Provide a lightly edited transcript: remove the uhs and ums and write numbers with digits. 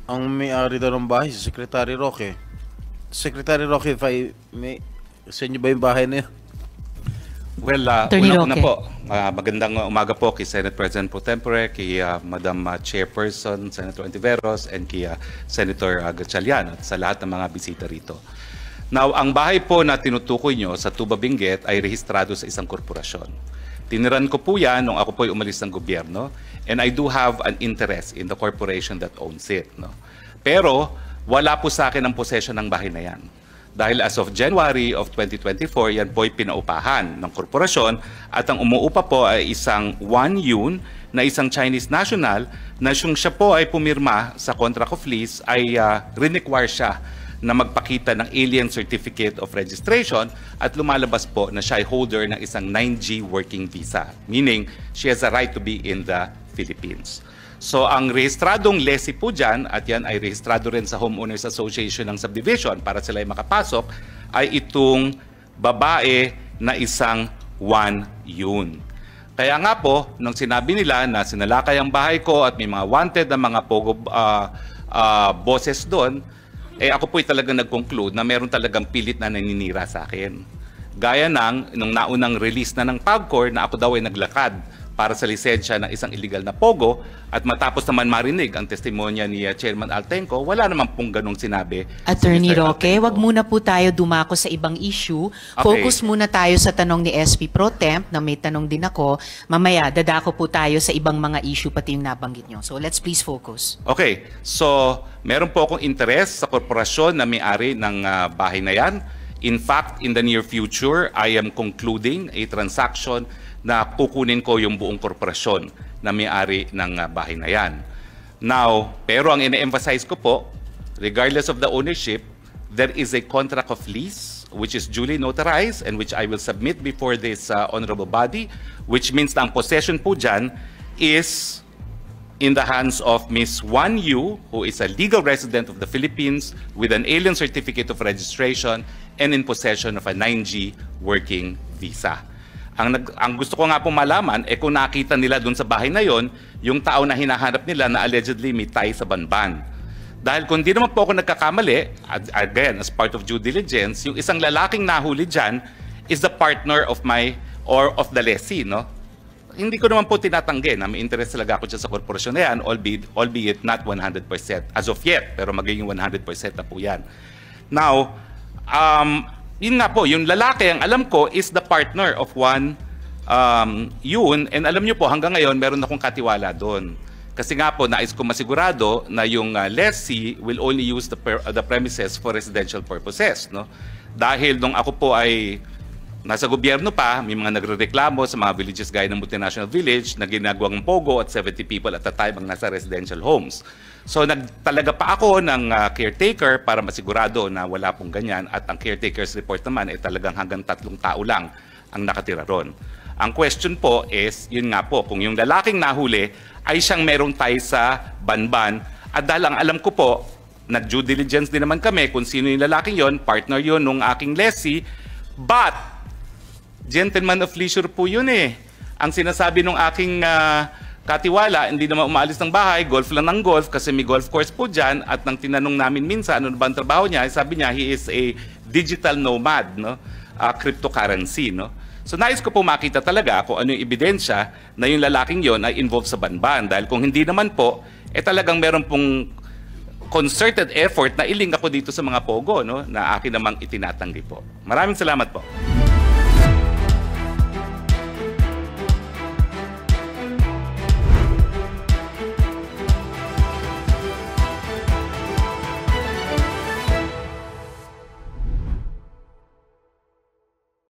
Ang may-ari daw ng bahay, si Secretary Roque. Secretary Roque, if I may, sa inyo ba yung bahay na yun? Well, unang-una po, magandang umaga po kay Senate President Pro Tempore, kay Madam Chairperson, Senator Ontiveros, and kay Senator Gatchalian at sa lahat ng mga bisita rito. Now, ang bahay po na tinutukoy nyo sa Tuba Benguet ay rehistrado sa isang korporasyon. Tiniran ko po yan nung ako po ay umalis ng gobyerno, and I do have an interest in the corporation that owns it. No? Pero wala po sa akin ang possession ng bahay na yan. Dahil as of January of 2024, yan po ay pinaupahan ng korporasyon at ang umuupa po ay isang Wang Yun na isang Chinese national na siya po ay pumirma sa contract of lease ay require siya na magpakita ng alien certificate of registration at lumalabas po na siya ay holder ng isang 9G working visa, meaning she has a right to be in the Philippines. So ang rehistradong lessee po dyan, at yan ay rehistrado rin sa Homeowners Association ng Subdivision para sila ay makapasok, ay itong babae na isang Wang Yun. Kaya nga po, nung sinabi nila na sinalakay ang bahay ko at may mga wanted na mga pogo bosses doon, eh ako po'y talagang nag-conclude na meron talagang pilit na naninira sa akin. Gaya nung naunang release na ng PAGCOR na ako daw ay naglakad para sa lisensya ng isang illegal na pogo at matapos naman marinig ang testimonya ni Chairman Altenco, wala naman pong ganong sinabi. Attorney Roque, wag muna po tayo dumako sa ibang issue. Okay. Focus muna tayo sa tanong ni SP Pro Temp na may tanong din ako. Mamaya, dadako po tayo sa ibang mga issue pati yung nabanggit nyo. So let's please focus. Okay, so meron po akong interest sa korporasyon na may-ari ng bahay na yan. In fact, in the near future, I am concluding a transaction na kukunin ko yung buong korporasyon na may-ari ng bahay na yan. Now, pero ang ine-emphasize ko po, regardless of the ownership, there is a contract of lease which is duly notarized and which I will submit before this honorable body, which means na ang possession po dyan is in the hands of Ms. Wang Yu, who is a legal resident of the Philippines with an alien certificate of registration and in possession of a 9G working visa. Ang gusto ko nga po malaman, kung nakita nila dun sa bahay na yon, yung tao na hinahanap nila na allegedly may tie sa Banban. Dahil kung di naman po ako nagkakamali, again, as part of due diligence, yung isang lalaking nahuli dyan is the partner of of the lessee, no? Hindi ko naman po tinatanggi na may interest talaga ako dyan sa korporasyon na yan, albeit not 100% as of yet, pero magiging 100% na po yan. Now, yun nga po, yung lalaki, ang alam ko, is the partner of Wang Yun, and alam nyo po, hanggang ngayon, meron akong katiwala doon. Kasi nga po, nais ko masigurado na yung lessee will only use the premises for residential purposes. No? Dahil nung ako po ay nasa gobyerno pa, may mga nagrereklamo sa mga villages gaya ng Multinational Village na ginagawang pogo at 70 people at a time ang nasa residential homes. So nagtalaga pa ako ng caretaker para masigurado na wala pong ganyan at ang caretaker's report naman ay talagang hanggang 3 tao lang ang nakatira ron. Ang question po is, yun nga po, kung yung lalaking nahuli ay siyang merong tie sa Banban at dahil ang alam ko po, nag-due diligence din naman kami kung sino yung lalaking yon, partner yon nung aking lessee, but gentleman of leisure po yun eh. Ang sinasabi nung aking katiwala, hindi naman umaalis ng bahay, golf lang ng golf kasi may golf course po dyan at nang tinanong namin minsan ano ba ang trabaho niya, sabi niya he is a digital nomad, no? Cryptocurrency. No? So nais ko po makita talaga kung ano yung ebidensya na yung lalaking yon ay involved sa Banban dahil kung hindi naman po, talagang meron pong concerted effort na iling ako dito sa mga pogo no? Na akin namang itinatanggi po. Maraming salamat po.